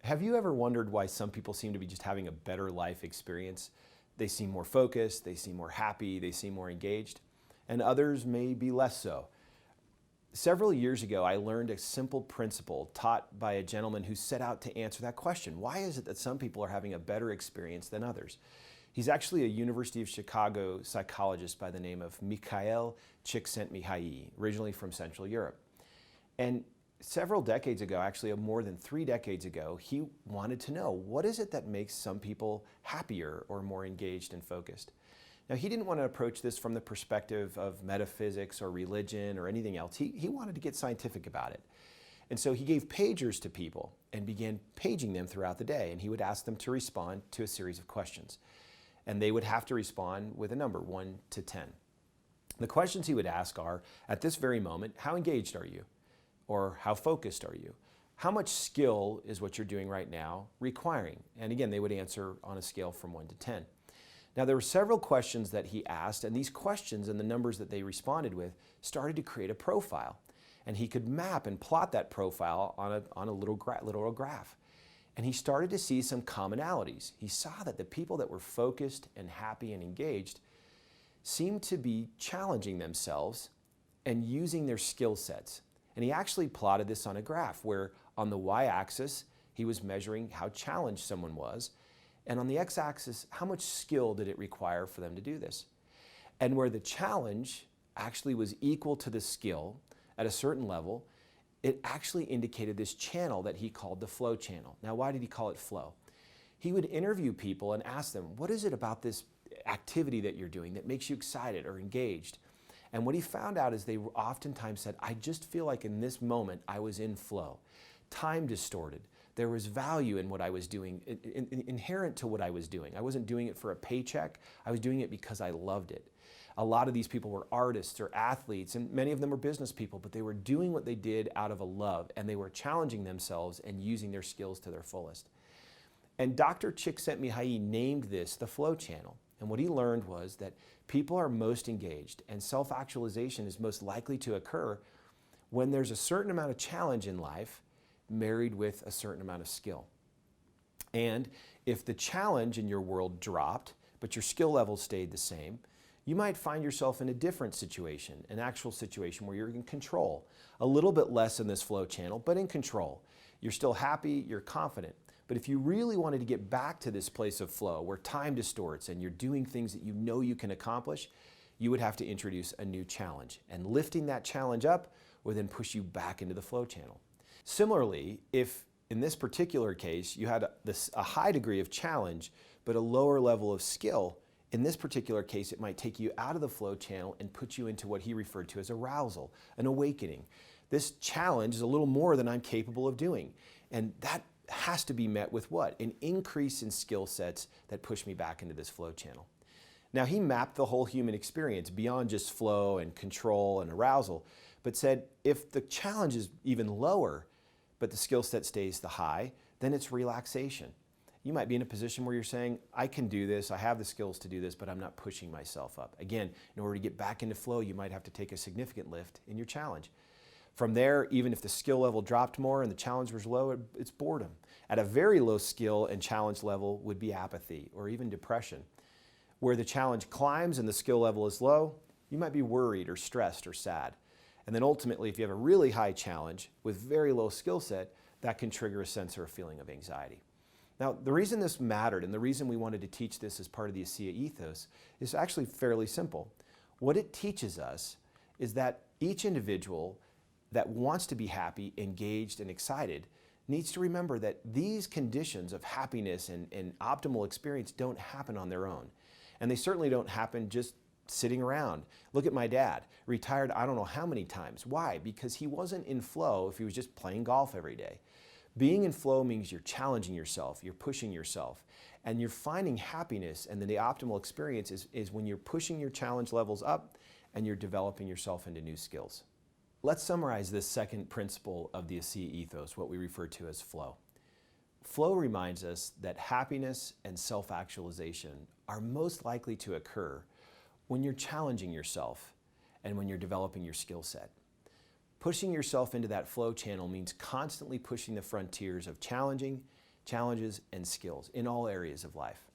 Have you ever wondered why some people seem to be just having a better life experience? They seem more focused, they seem more happy, they seem more engaged, and others may be less so. Several years ago, I learned a simple principle taught by a gentleman who set out to answer that question. Why is it that some people are having a better experience than others? He's actually a University of Chicago psychologist by the name of Mihaly Csikszentmihalyi, originally from Central Europe. And several decades ago, actually more than 3 decades ago, he wanted to know, what is it that makes some people happier or more engaged and focused? Now, he didn't want to approach this from the perspective of metaphysics or religion or anything else. He wanted to get scientific about it. And so he gave pagers to people and began paging them throughout the day. And he would ask them to respond to a series of questions. And they would have to respond with a number, 1 to 10. The questions he would ask are, at this very moment, how engaged are you? Or how focused are you? How much skill is what you're doing right now requiring? And again, they would answer on a scale from 1 to 10. Now, there were several questions that he asked, and these questions and the numbers that they responded with started to create a profile. And he could map and plot that profile on a little graph. And he started to see some commonalities. He saw that the people that were focused and happy and engaged seemed to be challenging themselves and using their skill sets. And he actually plotted this on a graph where on the y-axis, he was measuring how challenged someone was. And on the x-axis, how much skill did it require for them to do this? And where the challenge actually was equal to the skill at a certain level, it actually indicated this channel that he called the flow channel. Now, why did he call it flow? He would interview people and ask them, what is it about this activity that you're doing that makes you excited or engaged? And what he found out is they oftentimes said, I just feel like in this moment I was in flow. Time distorted. There was value in what I was doing, inherent to what I was doing. I wasn't doing it for a paycheck. I was doing it because I loved it. A lot of these people were artists or athletes, and many of them were business people, but they were doing what they did out of a love, and they were challenging themselves and using their skills to their fullest. And Dr. Csikszentmihalyi named this the flow channel. And what he learned was that people are most engaged and self-actualization is most likely to occur when there's a certain amount of challenge in life married with a certain amount of skill. And if the challenge in your world dropped, but your skill level stayed the same, you might find yourself in a different situation, an actual situation where you're in control. A little bit less in this flow channel, but in control. You're still happy, you're confident. But if you really wanted to get back to this place of flow where time distorts and you're doing things that you know you can accomplish, you would have to introduce a new challenge. And lifting that challenge up would then push you back into the flow channel. Similarly, if in this particular case you had a high degree of challenge but a lower level of skill, in this particular case it might take you out of the flow channel and put you into what he referred to as arousal, an awakening. This challenge is a little more than I'm capable of doing. And that has to be met with what? An increase in skill sets that push me back into this flow channel. Now, he mapped the whole human experience beyond just flow and control and arousal, but said if the challenge is even lower, but the skill set stays the high, then it's relaxation. You might be in a position where you're saying, I can do this, I have the skills to do this, but I'm not pushing myself up. Again, in order to get back into flow, you might have to take a significant lift in your challenge. From there, even if the skill level dropped more and the challenge was low, it's boredom. At a very low skill and challenge level would be apathy or even depression. Where the challenge climbs and the skill level is low, you might be worried or stressed or sad. And then ultimately, if you have a really high challenge with very low skill set, that can trigger a sense or a feeling of anxiety. Now, the reason this mattered and the reason we wanted to teach this as part of the ASEA Ethos is actually fairly simple. What it teaches us is that each individual that wants to be happy, engaged, and excited needs to remember that these conditions of happiness and optimal experience don't happen on their own. And they certainly don't happen just sitting around. Look at my dad, retired I don't know how many times. Why? Because he wasn't in flow if he was just playing golf every day. Being in flow means you're challenging yourself, you're pushing yourself, and you're finding happiness, and then the optimal experience is when you're pushing your challenge levels up and you're developing yourself into new skills. Let's summarize this second principle of the ASEA Ethos, what we refer to as flow. Flow reminds us that happiness and self-actualization are most likely to occur when you're challenging yourself and when you're developing your skill set. Pushing yourself into that flow channel means constantly pushing the frontiers of challenging, challenges, and skills in all areas of life.